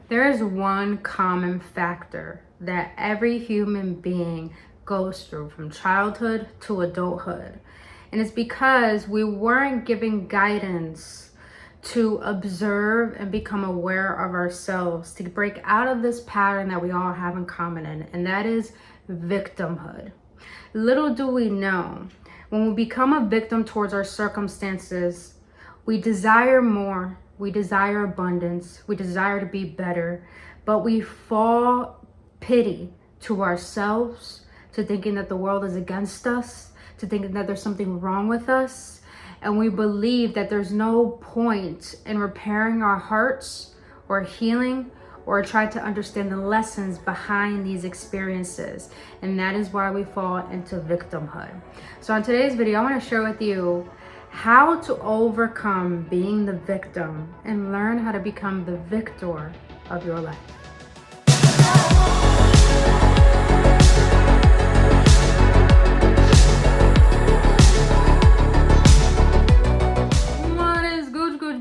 There is one common factor that every human being goes through from childhood to adulthood. And it's because we weren't given guidance to observe and become aware of ourselves, to break out of this pattern that we all have in common, and that is victimhood. Little do we know, when we become a victim towards our circumstances, we desire more, we desire abundance, we desire to be better, but we fall pity to ourselves, to thinking that the world is against us, to thinking that there's something wrong with us, and we believe that there's no point in repairing our hearts or healing or try to understand the lessons behind these experiences. And that is why we fall into victimhood. So in today's video, I want to share with you how to overcome being the victim and learn how to become the victor of your life.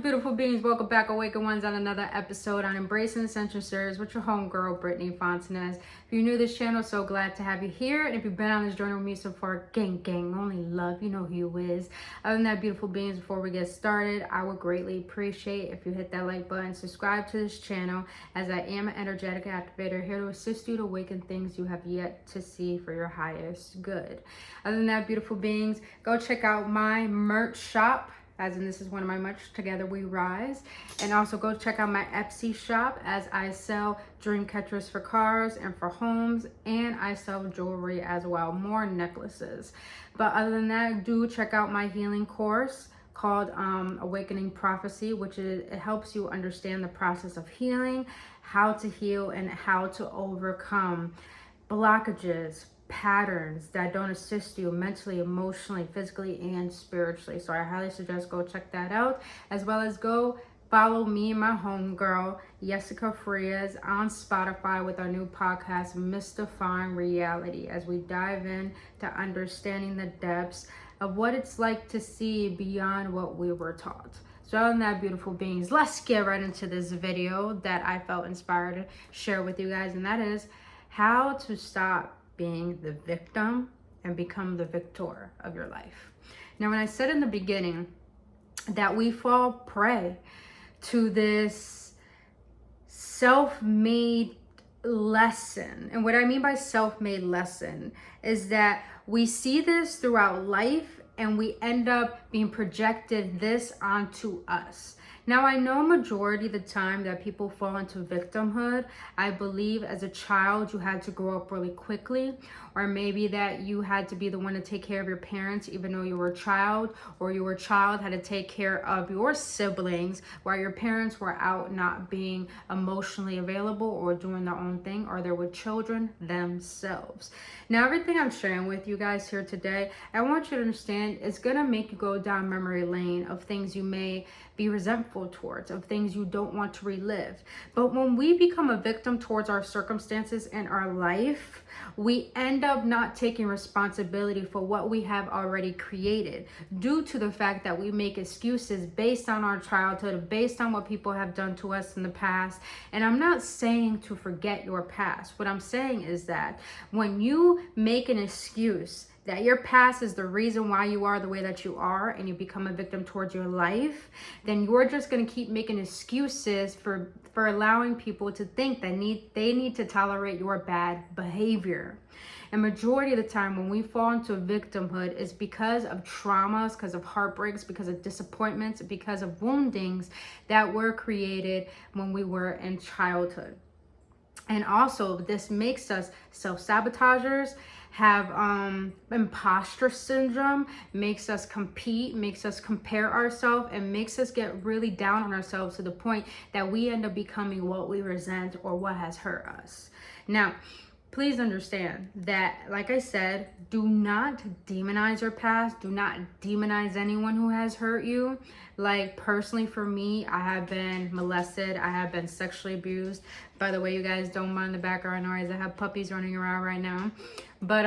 Beautiful beings, welcome back, AwakenOnes, on another episode on Embracing Essential Series with your homegirl, Brittany Fontanez. If you're new to this channel, so glad to have you here. And if you've been on this journey with me so far, gang, only love, you know who you is. Other than that, beautiful beings, before we get started, I would greatly appreciate if you hit that like button, subscribe to this channel, as I am an energetic activator here to assist you to awaken things you have yet to see for your highest good. Other than that, beautiful beings, go check out my merch shop. As in, this is one of my merch, Together We Rise. And also go check out my Etsy shop, as I sell dream catchers for cars and for homes, and I sell jewelry as well, more necklaces. But other than that, do check out my healing course called Awakening Prophecy, which it helps you understand the process of healing, how to heal, and how to overcome blockages, patterns that don't assist you mentally, emotionally, physically, and spiritually. So I highly suggest go check that out, as well as go follow me and my homegirl Jessica Frias on Spotify with our new podcast Mystifying Reality, as we dive in to understanding the depths of what it's like to see beyond what we were taught. So other than that, beautiful beings, let's get right into this video that I felt inspired to share with you guys, and that is how to stop being the victim and become the victor of your life. Now, when I said in the beginning that we fall prey to this self-made lesson, and what I mean by self-made lesson is that we see this throughout life and we end up being projected this onto us. Now, I know majority of the time that people fall into victimhood. I believe as a child, you had to grow up really quickly, or maybe that you had to be the one to take care of your parents, even though you were a child, or you were a child, had to take care of your siblings while your parents were out not being emotionally available or doing their own thing, or they were children themselves. Now, everything I'm sharing with you guys here today, I want you to understand it's gonna make you go down memory lane of things you may be resentful towards, of things you don't want to relive. But when we become a victim towards our circumstances and our life, we end up not taking responsibility for what we have already created, due to the fact that we make excuses based on our childhood, based on what people have done to us in the past. And I'm not saying to forget your past. What I'm saying is that when you make an excuse that your past is the reason why you are the way that you are, and you become a victim towards your life, then you're just going to keep making excuses for allowing people to think that they need to tolerate your bad behavior. And majority of the time when we fall into victimhood is because of traumas, because of heartbreaks, because of disappointments, because of woundings that were created when we were in childhood. And also, this makes us self-sabotagers, have imposter syndrome, makes us compete, makes us compare ourselves, and makes us get really down on ourselves to the point that we end up becoming what we resent or what has hurt us. Now, please understand that, like I said, do not demonize your past. Do not demonize anyone who has hurt you. Like, personally, for me, I have been molested. I have been sexually abused. By the way, you guys don't mind the background noise. I have puppies running around right now. But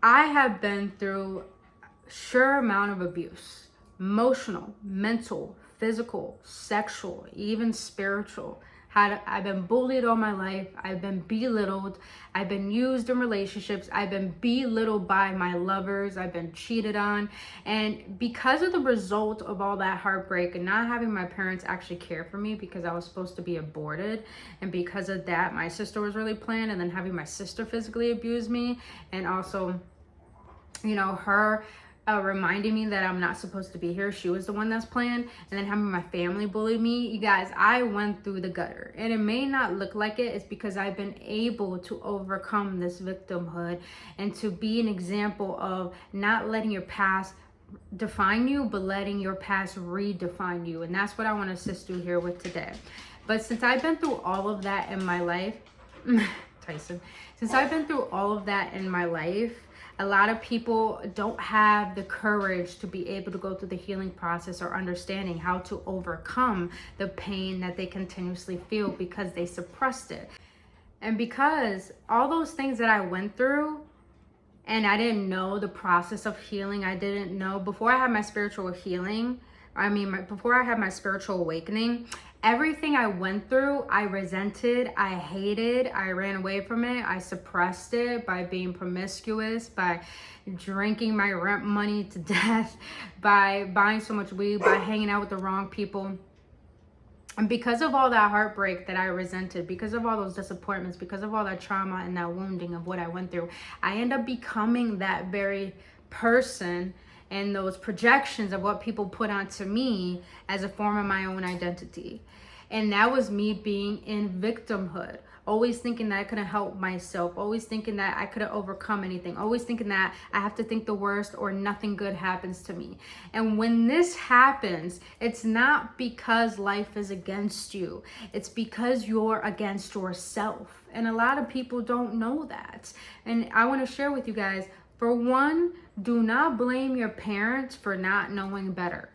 I have been through a sure amount of abuse. Emotional, mental, physical, sexual, even spiritual. I've been bullied all my life. I've been belittled. I've been used in relationships. I've been belittled by my lovers. I've been cheated on. And because of the result of all that heartbreak and not having my parents actually care for me because I was supposed to be aborted, and because of that, my sister was really planned, and then having my sister physically abuse me, and also, you know, her reminding me that I'm not supposed to be here. She was the one that's planned. And then having my family bully me. You guys, I went through the gutter. And it may not look like it. It's because I've been able to overcome this victimhood and to be an example of not letting your past define you, but letting your past redefine you. And that's what I want to assist you here with today. But since I've been through all of that in my life, Tyson, since I've been through all of that in my life, a lot of people don't have the courage to be able to go through the healing process or understanding how to overcome the pain that they continuously feel because they suppressed it. And because all those things that I went through, and I didn't know the process of healing, I didn't know before I had my spiritual healing, before I had my spiritual awakening, everything I went through, I resented, I hated, I ran away from it, I suppressed it by being promiscuous, by drinking my rent money to death, by buying so much weed, by hanging out with the wrong people. And because of all that heartbreak that I resented, because of all those disappointments, because of all that trauma and that wounding of what I went through, I end up becoming that very person and those projections of what people put onto me as a form of my own identity. And that was me being in victimhood, always thinking that I couldn't help myself, always thinking that I couldn't overcome anything, always thinking that I have to think the worst or nothing good happens to me. And when this happens, it's not because life is against you, it's because you're against yourself. And a lot of people don't know that. And I want to share with you guys, for one, do not blame your parents for not knowing better,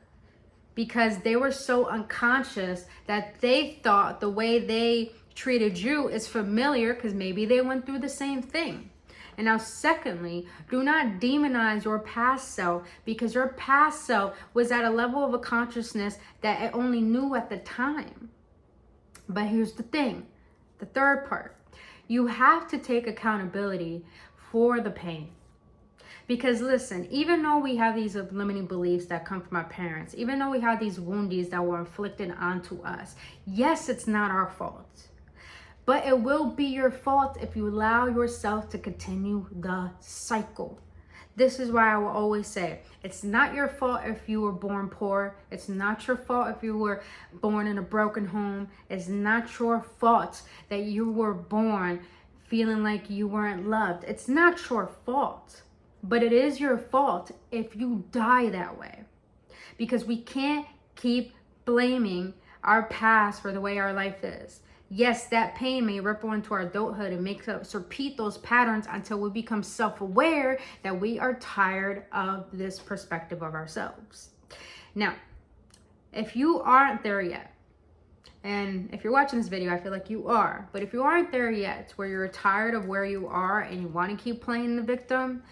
because they were so unconscious that they thought the way they treated you is familiar because maybe they went through the same thing. And now secondly, do not demonize your past self because your past self was at a level of a consciousness that it only knew at the time. But here's the thing, the third part, you have to take accountability for the pain. Because listen, even though we have these limiting beliefs that come from our parents, even though we have these wounds that were inflicted onto us, yes, it's not our fault. But it will be your fault if you allow yourself to continue the cycle. This is why I will always say, it's not your fault if you were born poor. It's not your fault if you were born in a broken home. It's not your fault that you were born feeling like you weren't loved. It's not your fault. But it is your fault if you die that way. Because we can't keep blaming our past for the way our life is. Yes, that pain may ripple into our adulthood and make us repeat those patterns until we become self-aware that we are tired of this perspective of ourselves. Now, if you aren't there yet, and if you're watching this video, I feel like you are, but if you aren't there yet, where you're tired of where you are and you want to keep playing the victim,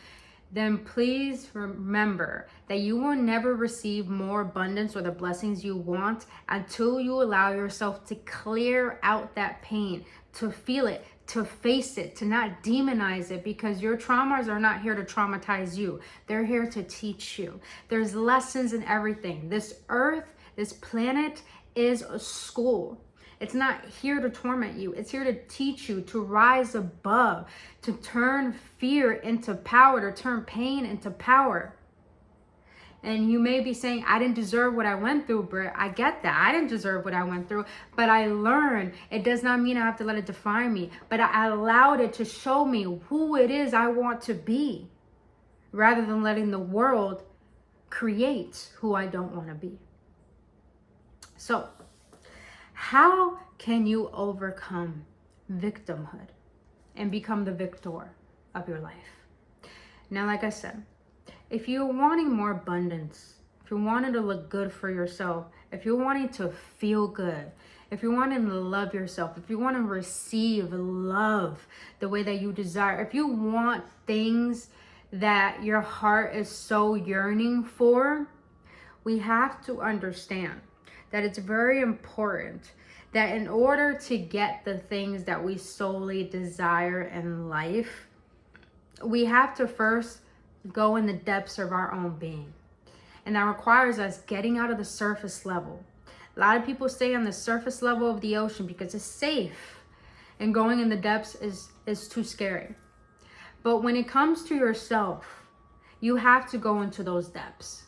then please remember that you will never receive more abundance or the blessings you want until you allow yourself to clear out that pain, to feel it, to face it, to not demonize it, because your traumas are not here to traumatize you. They're here to teach you. There's lessons in everything. This earth, this planet is a school. It's not here to torment you. It's here to teach you to rise above, to turn fear into power, to turn pain into power. And you may be saying, I didn't deserve what I went through, Britt. I get that. I didn't deserve what I went through, but I learned. It does not mean I have to let it define me, but I allowed it to show me who it is I want to be, rather than letting the world create who I don't want to be. So, how can you overcome victimhood and become the victor of your life? Now, like I said, if you're wanting more abundance, if you're wanting to look good for yourself, if you're wanting to feel good, if you're wanting to love yourself, if you want to receive love the way that you desire, if you want things that your heart is so yearning for, we have to understand that it's very important that in order to get the things that we solely desire in life, we have to first go in the depths of our own being. And that requires us getting out of the surface level. A lot of people stay on the surface level of the ocean because it's safe. And going in the depths is too scary. But when it comes to yourself, you have to go into those depths.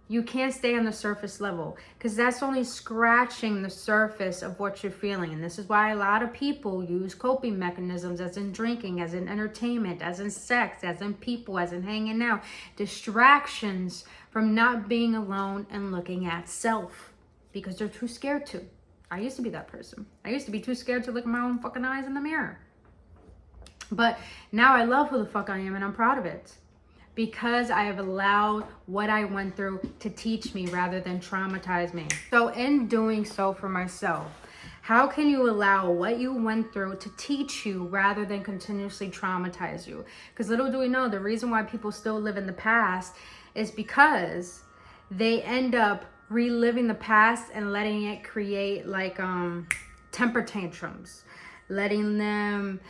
You can't stay on the surface level because that's only scratching the surface of what you're feeling. And this is why a lot of people use coping mechanisms, as in drinking, as in entertainment, as in sex, as in people, as in hanging out. Distractions from not being alone and looking at self because they're too scared to. I used to be that person. I used to be too scared to look at my own fucking eyes in the mirror. But now I love who the fuck I am and I'm proud of it. Because I have allowed what I went through to teach me rather than traumatize me. So in doing so for myself, how can you allow what you went through to teach you rather than continuously traumatize you? Because little do we know, the reason why people still live in the past is because they end up reliving the past and letting it create like temper tantrums, letting them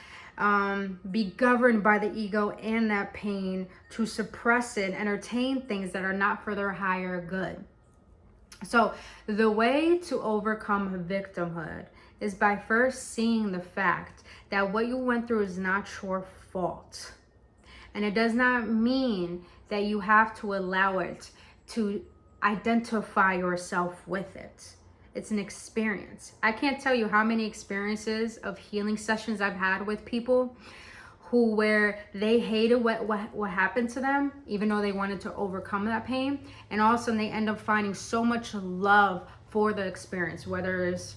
be governed by the ego and that pain to suppress it, entertain things that are not for their higher good. So the way to overcome victimhood is by first seeing the fact that what you went through is not your fault. And it does not mean that you have to allow it to identify yourself with it. It's an experience. I can't tell you how many experiences of healing sessions I've had with people who where they hated what happened to them, even though they wanted to overcome that pain. And all of a sudden they end up finding so much love for the experience, whether it's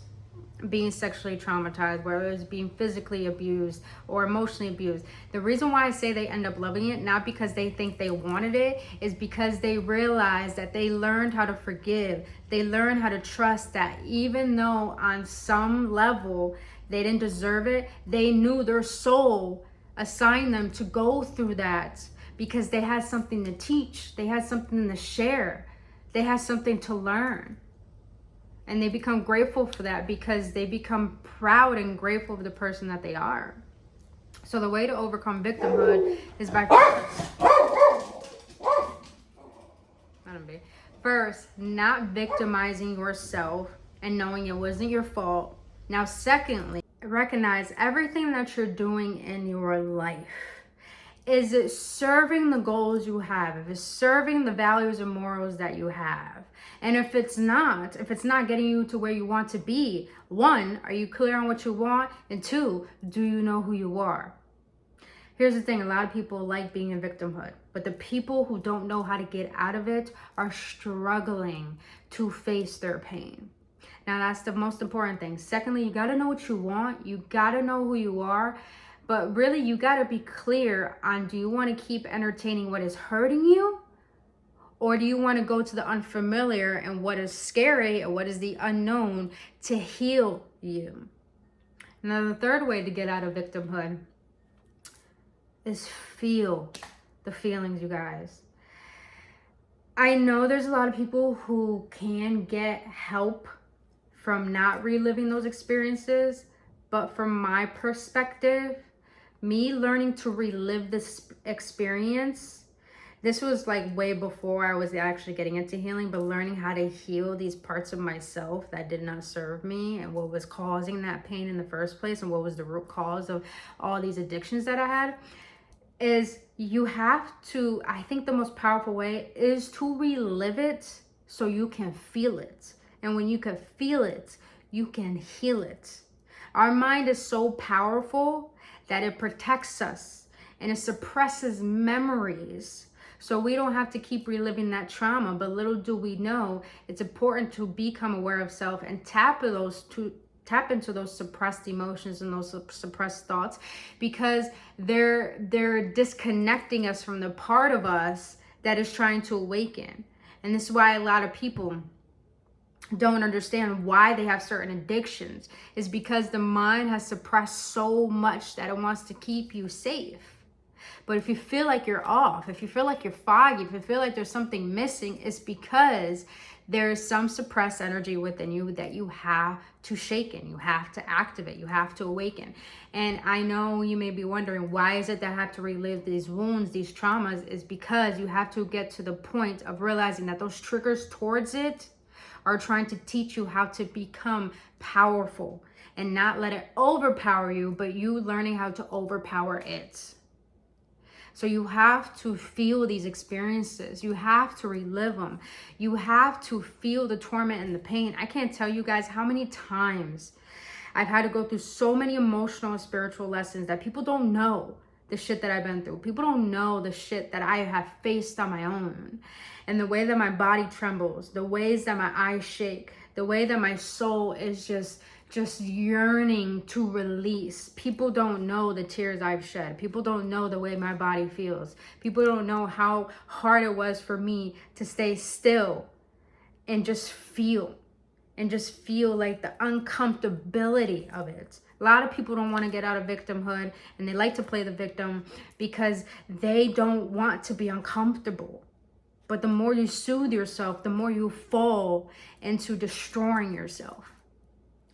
being sexually traumatized, whether it's being physically abused or emotionally abused. The reason why I say they end up loving it, not because they think they wanted it, is because they realize that they learned how to forgive. They learned how to trust that even though on some level they didn't deserve it, they knew their soul assigned them to go through that because they had something to teach. They had something to share. They had something to learn. And they become grateful for that because they become proud and grateful for the person that they are. So the way to overcome victimhood is by first, not victimizing yourself and knowing it wasn't your fault. Now, secondly, recognize everything that you're doing in your life. Is it serving the goals you have? If it's serving the values and morals that you have? And if it's not getting you to where you want to be, one, are you clear on what you want? And two, do you know who you are? Here's the thing, a lot of people like being in victimhood, but the people who don't know how to get out of it are struggling to face their pain. Now, that's the most important thing. Secondly, you got to know what you want. You got to know who you are. But really, you got to be clear on, do you want to keep entertaining what is hurting you? Or do you want to go to the unfamiliar and what is scary and what is the unknown to heal you? Now, the third way to get out of victimhood is feel the feelings, you guys. I know there's a lot of people who can get help from not reliving those experiences, but from my perspective, me learning to relive this experience, this was like way before I was actually getting into healing, but learning how to heal these parts of myself that did not serve me and what was causing that pain in the first place and what was the root cause of all these addictions that I had, is you have to, I think the most powerful way is to relive it so you can feel it. And when you can feel it, you can heal it. Our mind is so powerful that it protects us and it suppresses memories. So we don't have to keep reliving that trauma, but little do we know, it's important to become aware of self and tap into those suppressed emotions and those suppressed thoughts, because they're disconnecting us from the part of us that is trying to awaken. And this is why a lot of people don't understand why they have certain addictions, is because the mind has suppressed so much that it wants to keep you safe. But if you feel like you're off, if you feel like you're foggy, if you feel like there's something missing, it's because there is some suppressed energy within you that you have to shake in, you have to activate, you have to awaken. And I know you may be wondering, why is it that I have to relive these wounds, these traumas? Is because you have to get to the point of realizing that those triggers towards it are trying to teach you how to become powerful and not let it overpower you, but you learning how to overpower it. So you have to feel these experiences. You have to relive them. You have to feel the torment and the pain. I can't tell you guys how many times I've had to go through so many emotional and spiritual lessons that people don't know the shit that I've been through. People don't know the shit that I have faced on my own. And the way that my body trembles, the ways that my eyes shake, the way that my soul is just yearning to release. People don't know the tears I've shed. People don't know the way my body feels. People don't know how hard it was for me to stay still and just feel like the uncomfortability of it. A lot of people don't want to get out of victimhood, and they like to play the victim because they don't want to be uncomfortable. But the more you soothe yourself, the more you fall into destroying yourself.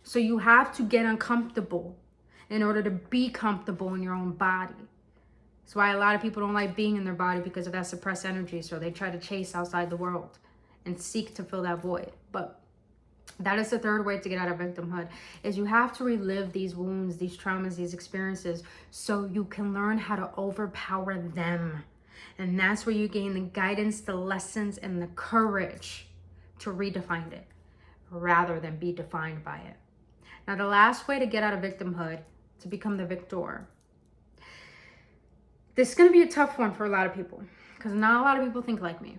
So you have to get uncomfortable in order to be comfortable in your own body. That's why a lot of people don't like being in their body, because of that suppressed energy. So they try to chase outside the world and seek to fill that void. But that is the third way to get out of victimhood, is you have to relive these wounds, these traumas, these experiences, so you can learn how to overpower them. And that's where you gain the guidance, the lessons, and the courage to redefine it rather than be defined by it. Now, the last way to get out of victimhood, to become the victor. This is going to be a tough one for a lot of people, because not a lot of people think like me.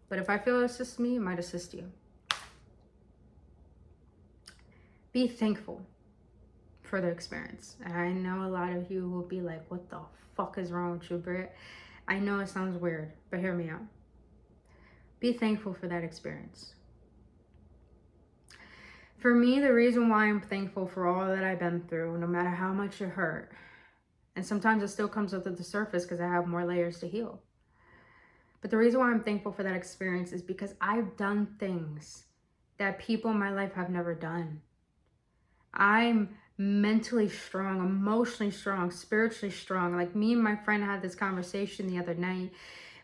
But if I feel it assists me, it might assist you. Be thankful for the experience. And I know a lot of you will be like, what the fuck is wrong with you, Britt? I know it sounds weird, but hear me out. Be thankful for that experience. For me, the reason why I'm thankful for all that I've been through, no matter how much it hurt, and sometimes it still comes up to the surface because I have more layers to heal. But the reason why I'm thankful for that experience is because I've done things that people in my life have never done. I'm mentally strong, emotionally strong, spiritually strong. Like, me and my friend had this conversation the other night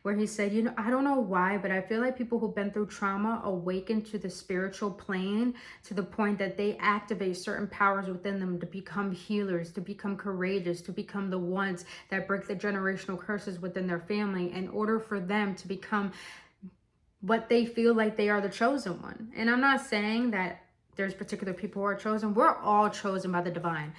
where he said, you know, I don't know why, but I feel like people who've been through trauma awaken to the spiritual plane to the point that they activate certain powers within them to become healers, to become courageous, to become the ones that break the generational curses within their family in order for them to become what they feel like they are, the chosen one. And I'm not saying that there's particular people who are chosen. We're all chosen by the divine.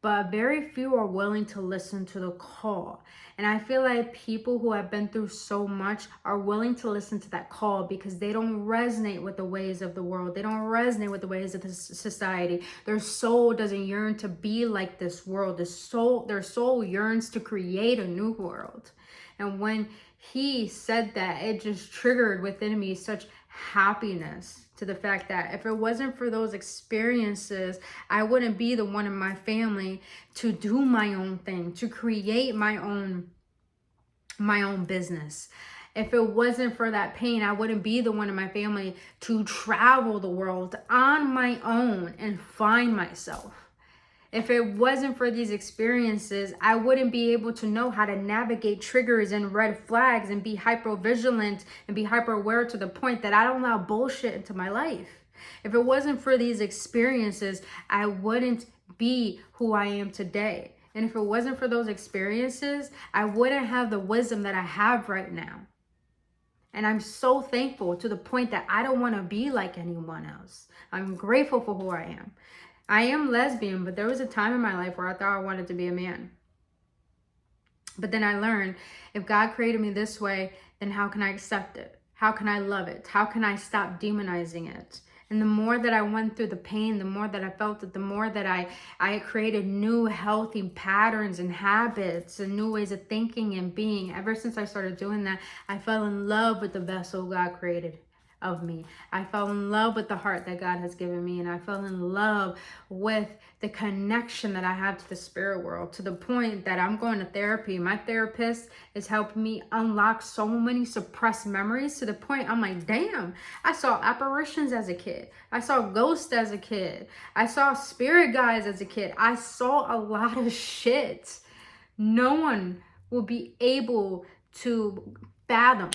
But very few are willing to listen to the call. And I feel like people who have been through so much are willing to listen to that call because they don't resonate with the ways of the world. They don't resonate with the ways of the society. Their soul doesn't yearn to be like this world. Their soul yearns to create a new world. And when he said that, it just triggered within me such happiness to the fact that if it wasn't for those experiences, I wouldn't be the one in my family to do my own thing, to create my own business. If it wasn't for that pain, I wouldn't be the one in my family to travel the world on my own and find myself. If it wasn't for these experiences, I wouldn't be able to know how to navigate triggers and red flags and be hyper vigilant and be hyper aware to the point that I don't allow bullshit into my life. If it wasn't for these experiences, I wouldn't be who I am today. And if it wasn't for those experiences, I wouldn't have the wisdom that I have right now. And I'm so thankful to the point that I don't want to be like anyone else. I'm grateful for who I am. I am lesbian, but there was a time in my life where I thought I wanted to be a man. But then I learned, if God created me this way, then how can I accept it? How can I love it? How can I stop demonizing it? And the more that I went through the pain, the more that I felt it, the more that I created new healthy patterns and habits and new ways of thinking and being. Ever since I started doing that, I fell in love with the vessel God created. of me. I fell in love with the heart that God has given me, and I fell in love with the connection that I have to the spirit world, to the point that I'm going to therapy. My therapist is helping me unlock so many suppressed memories, to the point I'm like, damn, I saw apparitions as a kid. I saw ghosts as a kid. I saw spirit guides as a kid. I saw a lot of shit. No one will be able to fathom.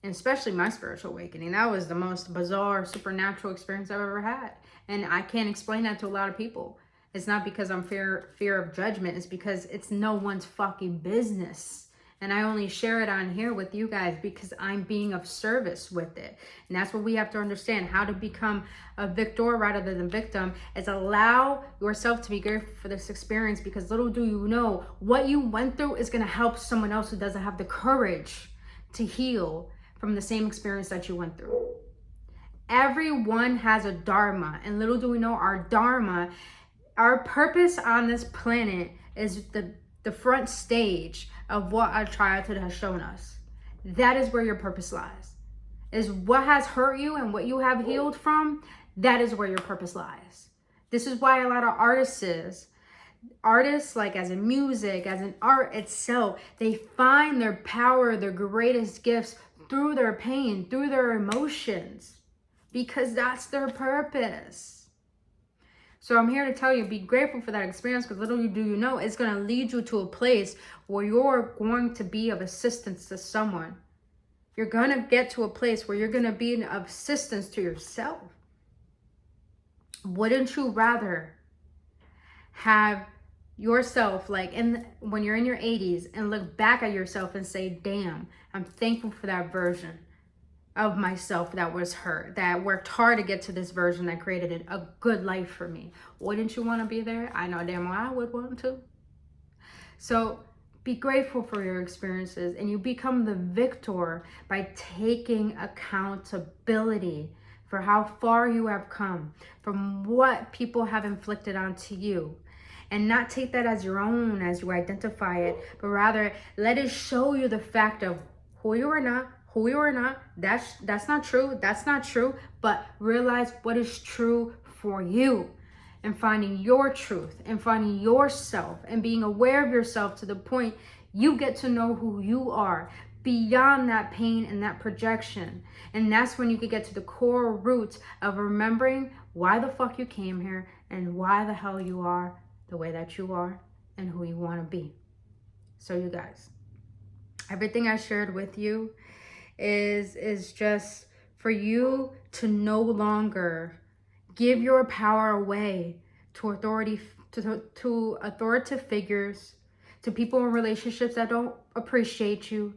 And especially my spiritual awakening. That was the most bizarre supernatural experience I've ever had. And I can't explain that to a lot of people. It's not because I'm fear of judgment. It's because it's no one's fucking business. And I only share it on here with you guys because I'm being of service with it. And that's what we have to understand. How to become a victor rather than a victim is allow yourself to be grateful for this experience, because little do you know, what you went through is going to help someone else who doesn't have the courage to heal from the same experience that you went through. Everyone has a dharma, and little do we know, our dharma, our purpose on this planet is the front stage of what our childhood has shown us. That is where your purpose lies. Is what has hurt you and what you have healed from, that is where your purpose lies. This is why a lot of artists, like as in music, as in art itself, they find their power, their greatest gifts through their pain, through their emotions, because that's their purpose. So I'm here to tell you, be grateful for that experience, because little do you know, it's going to lead you to a place where you're going to be of assistance to someone. You're going to get to a place where you're going to be of assistance to yourself. Wouldn't you rather have yourself, like when you're in your 80s, and look back at yourself and say, damn, I'm thankful for that version of myself that was hurt, that worked hard to get to this version that created a good life for me? Wouldn't you want to be there? I know damn well I would want to. So be grateful for your experiences, and you become the victor by taking accountability for how far you have come from what people have inflicted onto you. And not take that as your own, as you identify it, but rather let it show you the fact of who you are not. That's not true. That's not true. But realize what is true for you, and finding your truth and finding yourself and being aware of yourself to the point you get to know who you are beyond that pain and that projection. And that's when you can get to the core roots of remembering why the fuck you came here and why the hell you are the way that you are and who you want to be. So you guys, everything I shared with you is just for you to no longer give your power away to authoritative figures, to people in relationships that don't appreciate you,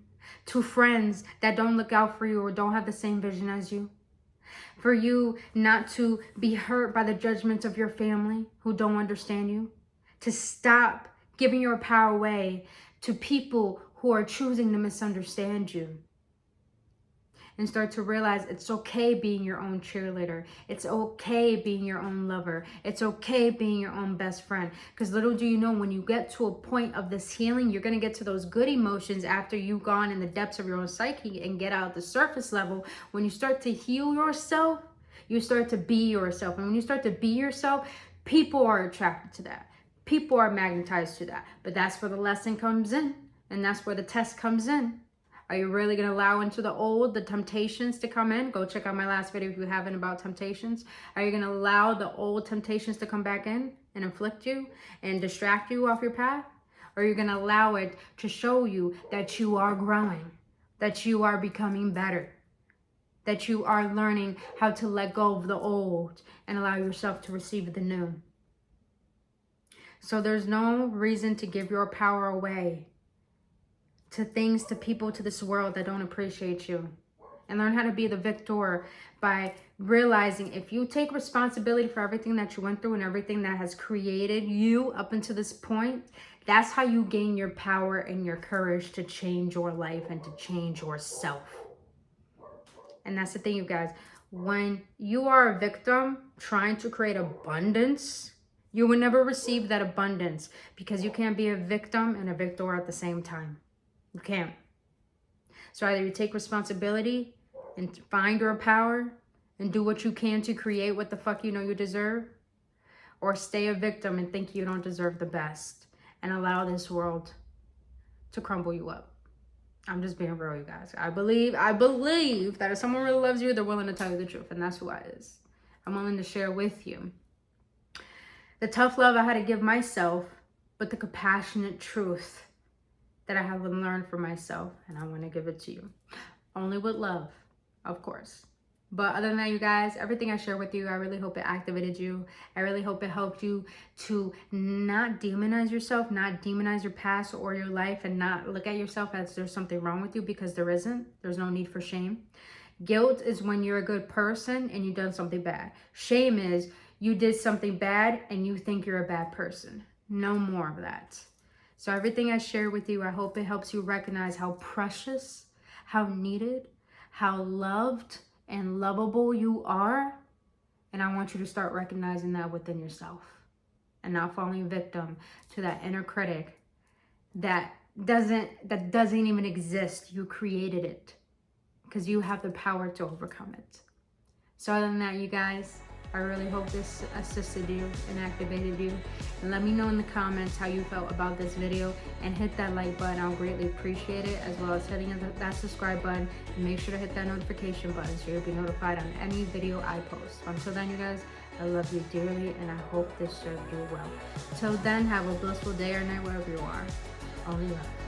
to friends that don't look out for you or don't have the same vision as you. For you not to be hurt by the judgments of your family who don't understand you. To stop giving your power away to people who are choosing to misunderstand you. And start to realize it's okay being your own cheerleader. It's okay being your own lover. It's okay being your own best friend. Because little do you know, when you get to a point of this healing, you're going to get to those good emotions after you've gone in the depths of your own psyche and get out the surface level. When you start to heal yourself, you start to be yourself. And when you start to be yourself, people are attracted to that. People are magnetized to that. But that's where the lesson comes in. And that's where the test comes in. Are you really going to allow into the temptations to come in? Go check out my last video if you haven't, about temptations. Are you going to allow the old temptations to come back in and inflict you and distract you off your path? Or are you going to allow it to show you that you are growing, that you are becoming better, that you are learning how to let go of the old and allow yourself to receive the new? So there's no reason to give your power away to things, to people, to this world that don't appreciate you. And learn how to be the victor by realizing if you take responsibility for everything that you went through and everything that has created you up until this point, that's how you gain your power and your courage to change your life and to change yourself. And that's the thing, you guys. When you are a victim trying to create abundance, you will never receive that abundance, because you can't be a victim and a victor at the same time. You can't. So either you take responsibility and find your power and do what you can to create what the fuck you know you deserve? Or stay a victim and think you don't deserve the best and allow this world to crumble you up? I'm just being real, you guys. I believe that if someone really loves you, they're willing to tell you the truth, and that's who I is. I'm willing to share with you the tough love I had to give myself, but the compassionate truth that I have learned for myself, and I want to give it to you. Only with love, of course. But other than that, you guys, everything I share with you, I really hope it activated you. I really hope it helped you to not demonize yourself, not demonize your past or your life, and not look at yourself as there's something wrong with you, because there isn't. There's no need for shame. Guilt is when you're a good person and you've done something bad. Shame is you did something bad and you think you're a bad person. No more of that. So everything I share with you, I hope it helps you recognize how precious, how needed, how loved and lovable you are. And I want you to start recognizing that within yourself and not falling victim to that inner critic that doesn't even exist. You created it because you have the power to overcome it. So other than that, you guys, I really hope this assisted you and activated you. And let me know in the comments how you felt about this video, and hit that like button. I'll greatly appreciate it, as well as hitting that subscribe button, and make sure to hit that notification button so you'll be notified on any video I post. Until then, you guys, I love you dearly, and I hope this served you well. Till then, have a blissful day or night wherever you are. Only love.